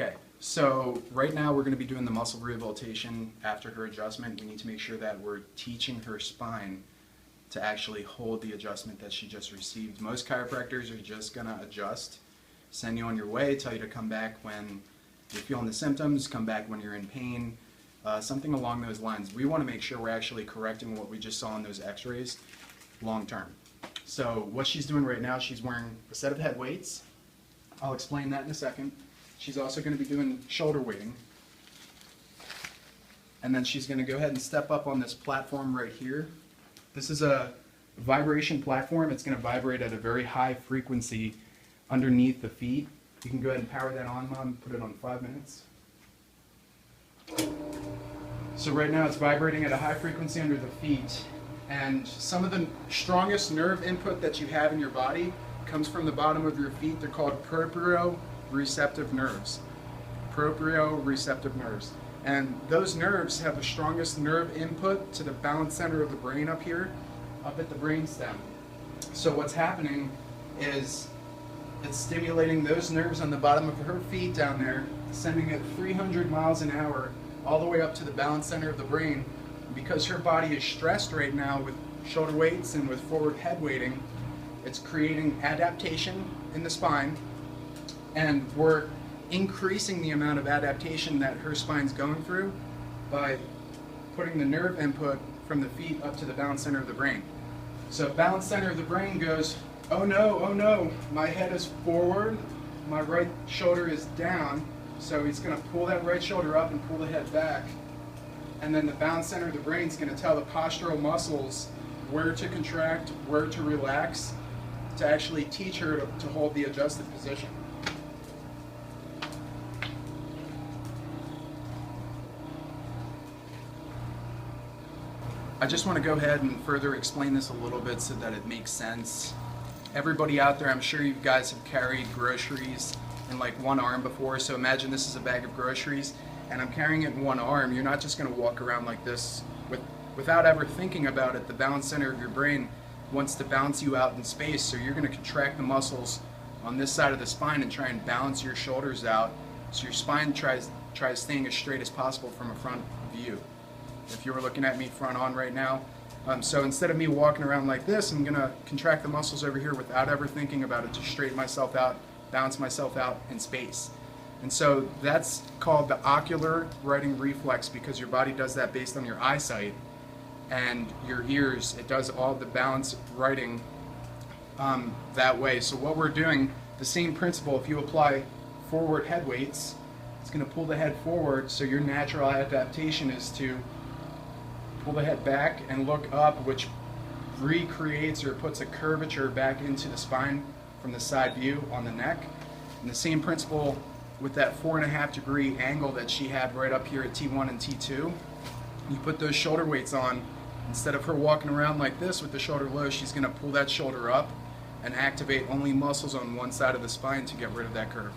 Okay, so right now we're going to be doing the muscle rehabilitation after her adjustment. We need to make sure that we're teaching her spine to actually hold the adjustment that she just received. Most chiropractors are just going to adjust, send you on your way, tell you to come back when you're feeling the symptoms, come back when you're in pain, something along those lines. We want to make sure we're actually correcting what we just saw in those x-rays long term. So what she's doing right now, she's wearing a set of head weights. I'll explain that in a second. She's also going to be doing shoulder weighting. And then she's going to go ahead and step up on this platform right here. This is a vibration platform. It's going to vibrate at a very high frequency underneath the feet. You can go ahead and power that on, Mom. Put it on 5 minutes. So right now it's vibrating at a high frequency under the feet. And some of the strongest nerve input that you have in your body comes from the bottom of your feet. They're called proprioreceptive nerves. Proprioreceptive nerves. And those nerves have the strongest nerve input to the balance center of the brain up here, up at the brainstem. So what's happening is it's stimulating those nerves on the bottom of her feet down there, sending it 300 miles an hour all the way up to the balance center of the brain. Because her body is stressed right now with shoulder weights and with forward head weighting, it's creating adaptation in the spine, and we're increasing the amount of adaptation that her spine's going through by putting the nerve input from the feet up to the balance center of the brain. So balance center of the brain goes, oh no, my head is forward, my right shoulder is down, so he's going to pull that right shoulder up and pull the head back. And then the balance center of the brain is going to tell the postural muscles where to contract, where to relax, to actually teach her to hold the adjusted position. I just want to go ahead and further explain this a little bit so that it makes sense. Everybody out there, I'm sure you guys have carried groceries in like one arm before, so imagine this is a bag of groceries and I'm carrying it in one arm. You're not just going to walk around like this without ever thinking about it. The balance center of your brain wants to balance you out in space, so you're going to contract the muscles on this side of the spine and try and balance your shoulders out so your spine tries staying as straight as possible from a front view. If you were looking at me front on right now, so instead of me walking around like this, I'm going to contract the muscles over here without ever thinking about it to straighten myself out, balance myself out in space. And so that's called the ocular righting reflex, because your body does that based on your eyesight, and your ears, it does all the balance righting that way. So what we're doing, the same principle, if you apply forward head weights, it's going to pull the head forward, so your natural adaptation is to pull the head back and look up, which recreates or puts a curvature back into the spine from the side view on the neck. And the same principle with that 4.5 degree angle that she had right up here at T1 and T2. You put those shoulder weights on. Instead of her walking around like this with the shoulder low, she's going to pull that shoulder up and activate only muscles on one side of the spine to get rid of that curve.